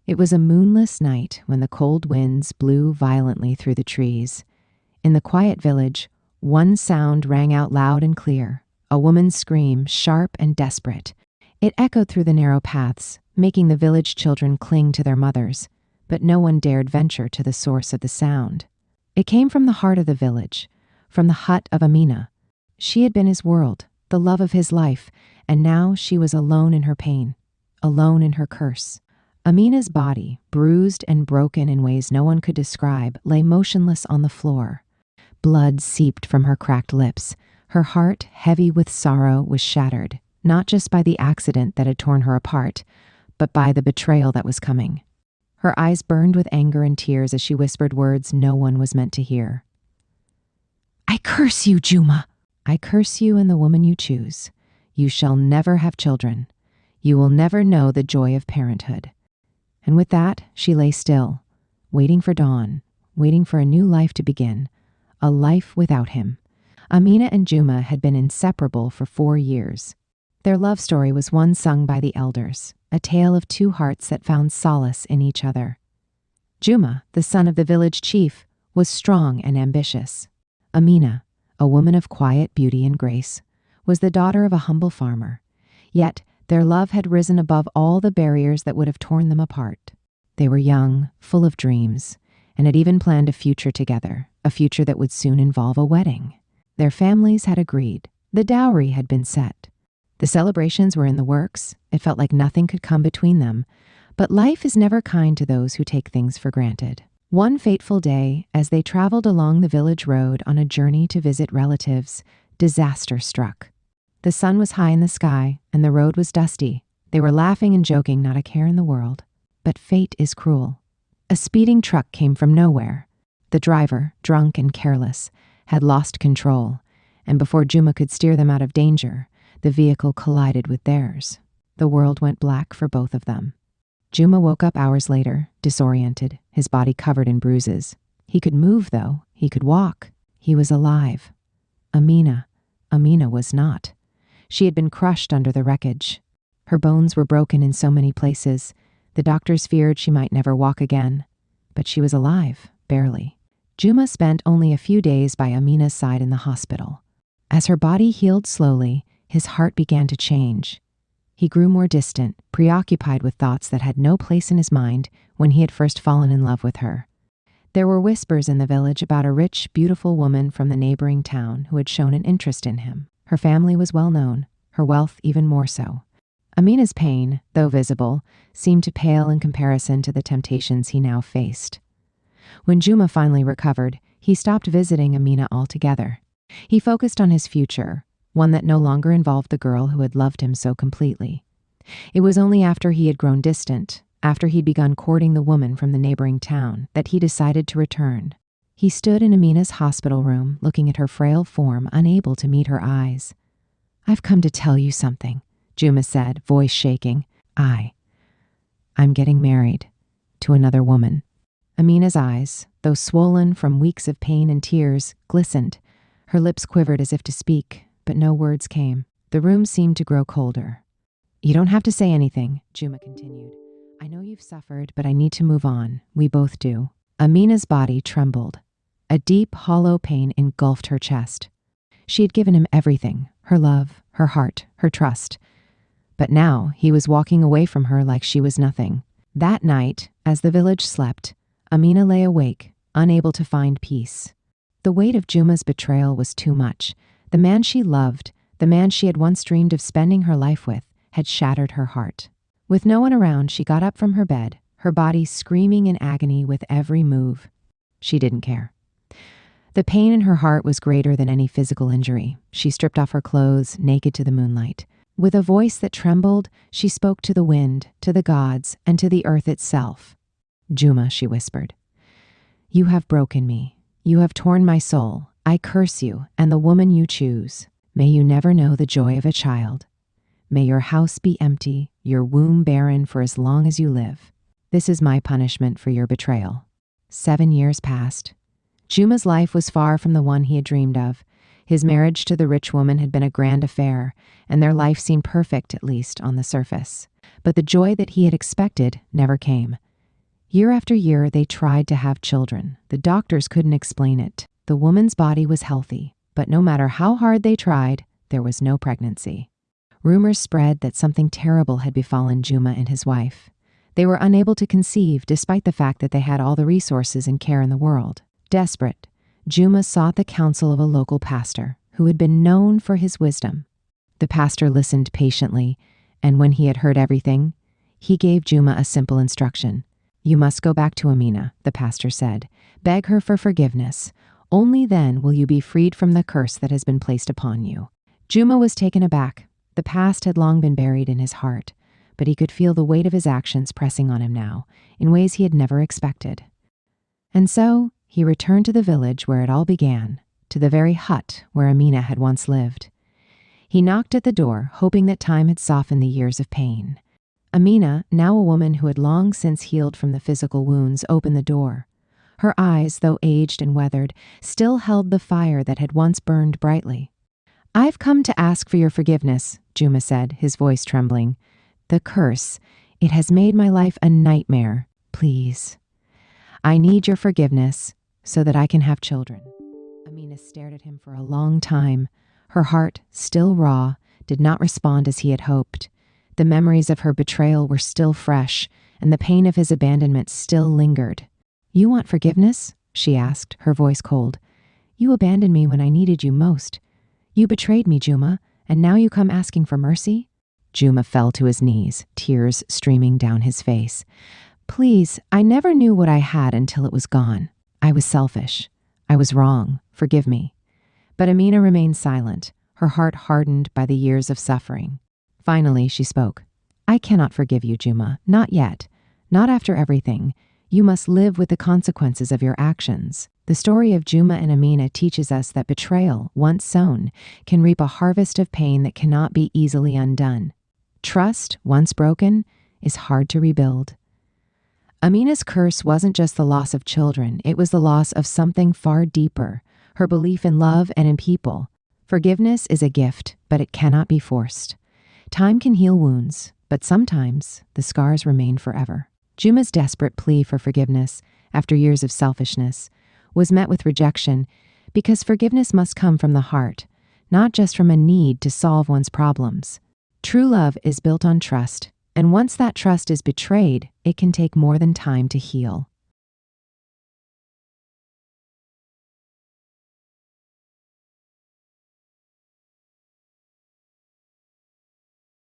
It was a moonless night when the cold winds blew violently through the trees. In the quiet village, one sound rang out loud and clear, a woman's scream, sharp and desperate. It echoed through the narrow paths, making the village children cling to their mothers, but no one dared venture to the source of the sound. It came from the heart of the village, from the hut of Amina. She had been his world, the love of his life, and now she was alone in her pain, alone in her curse. Amina's body, bruised and broken in ways no one could describe, lay motionless on the floor. Blood seeped from her cracked lips. Her heart, heavy with sorrow, was shattered, not just by the accident that had torn her apart, but by the betrayal that was coming. Her eyes burned with anger and tears as she whispered words no one was meant to hear. "I curse you, Juma. I curse you and the woman you choose. You shall never have children. You will never know the joy of parenthood." And with that, she lay still, waiting for dawn, waiting for a new life to begin, a life without him. Amina and Juma had been inseparable for 4 years. Their love story was one sung by the elders, a tale of two hearts that found solace in each other. Juma, the son of the village chief, was strong and ambitious. Amina, a woman of quiet beauty and grace, was the daughter of a humble farmer. Yet their love had risen above all the barriers that would have torn them apart. They were young, full of dreams, and had even planned a future together, a future that would soon involve a wedding. Their families had agreed. The dowry had been set. The celebrations were in the works. It felt like nothing could come between them. But life is never kind to those who take things for granted. One fateful day, as they traveled along the village road on a journey to visit relatives, disaster struck. The sun was high in the sky, and the road was dusty. They were laughing and joking, not a care in the world. But fate is cruel. A speeding truck came from nowhere. The driver, drunk and careless, had lost control, and before Juma could steer them out of danger, the vehicle collided with theirs. The world went black for both of them. Juma woke up hours later, disoriented, his body covered in bruises. He could move, though. He could walk. He was alive. Amina was not. She had been crushed under the wreckage. Her bones were broken in so many places. The doctors feared she might never walk again. But she was alive, barely. Juma spent only a few days by Amina's side in the hospital. As her body healed slowly, his heart began to change. He grew more distant, preoccupied with thoughts that had no place in his mind when he had first fallen in love with her. There were whispers in the village about a rich, beautiful woman from the neighboring town who had shown an interest in him. Her family was well known, her wealth even more so. Amina's pain, though visible, seemed to pale in comparison to the temptations he now faced. When Juma finally recovered, he stopped visiting Amina altogether. He focused on his future, one that no longer involved the girl who had loved him so completely. It was only after he had grown distant, after he'd begun courting the woman from the neighboring town, that he decided to return. He stood in Amina's hospital room, looking at her frail form, unable to meet her eyes. "I've come to tell you something," Juma said, voice shaking. I'm getting married to another woman." Amina's eyes, though swollen from weeks of pain and tears, glistened. Her lips quivered as if to speak, but no words came. The room seemed to grow colder. "You don't have to say anything," Juma continued. "I know you've suffered, but I need to move on. We both do." Amina's body trembled. A deep, hollow pain engulfed her chest. She had given him everything, her love, her heart, her trust. But now he was walking away from her like she was nothing. That night, as the village slept, Amina lay awake, unable to find peace. The weight of Juma's betrayal was too much. The man she loved, the man she had once dreamed of spending her life with, had shattered her heart. With no one around, she got up from her bed, her body screaming in agony with every move. She didn't care. The pain in her heart was greater than any physical injury. She stripped off her clothes, naked to the moonlight. With a voice that trembled, she spoke to the wind, to the gods, and to the earth itself. "Juma," she whispered, "you have broken me. You have torn my soul. I curse you and the woman you choose. May you never know the joy of a child. May your house be empty, your womb barren for as long as you live. This is my punishment for your betrayal." 7 years passed. Juma's life was far from the one he had dreamed of. His marriage to the rich woman had been a grand affair, and their life seemed perfect, at least on the surface. But the joy that he had expected never came. Year after year, they tried to have children. The doctors couldn't explain it. The woman's body was healthy, but no matter how hard they tried, there was no pregnancy. Rumors spread that something terrible had befallen Juma and his wife. They were unable to conceive despite the fact that they had all the resources and care in the world. Desperate, Juma sought the counsel of a local pastor who had been known for his wisdom. The pastor listened patiently, and when he had heard everything, he gave Juma a simple instruction. "You must go back to Amina," the pastor said. "Beg her for forgiveness. Only then will you be freed from the curse that has been placed upon you." Juma was taken aback. The past had long been buried in his heart, but he could feel the weight of his actions pressing on him now, in ways he had never expected. And so, he returned to the village where it all began, to the very hut where Amina had once lived. He knocked at the door, hoping that time had softened the years of pain. Amina, now a woman who had long since healed from the physical wounds, opened the door. Her eyes, though aged and weathered, still held the fire that had once burned brightly. "I've come to ask for your forgiveness," Juma said, his voice trembling. "The curse, it has made my life a nightmare. Please. I need your forgiveness so that I can have children." Amina stared at him for a long time. Her heart, still raw, did not respond as he had hoped. The memories of her betrayal were still fresh, and the pain of his abandonment still lingered. "You want forgiveness?" she asked, her voice cold. "You abandoned me when I needed you most. You betrayed me, Juma, and now you come asking for mercy?" Juma fell to his knees, tears streaming down his face. "Please, I never knew what I had until it was gone. I was selfish. I was wrong. Forgive me." But Amina remained silent, her heart hardened by the years of suffering. Finally, she spoke. "I cannot forgive you, Juma. Not yet. Not after everything. You must live with the consequences of your actions." The story of Juma and Amina teaches us that betrayal, once sown, can reap a harvest of pain that cannot be easily undone. Trust, once broken, is hard to rebuild. Amina's curse wasn't just the loss of children, it was the loss of something far deeper, her belief in love and in people. Forgiveness is a gift, but it cannot be forced. Time can heal wounds, but sometimes the scars remain forever. Juma's desperate plea for forgiveness, after years of selfishness, was met with rejection because forgiveness must come from the heart, not just from a need to solve one's problems. True love is built on trust, and once that trust is betrayed, it can take more than time to heal.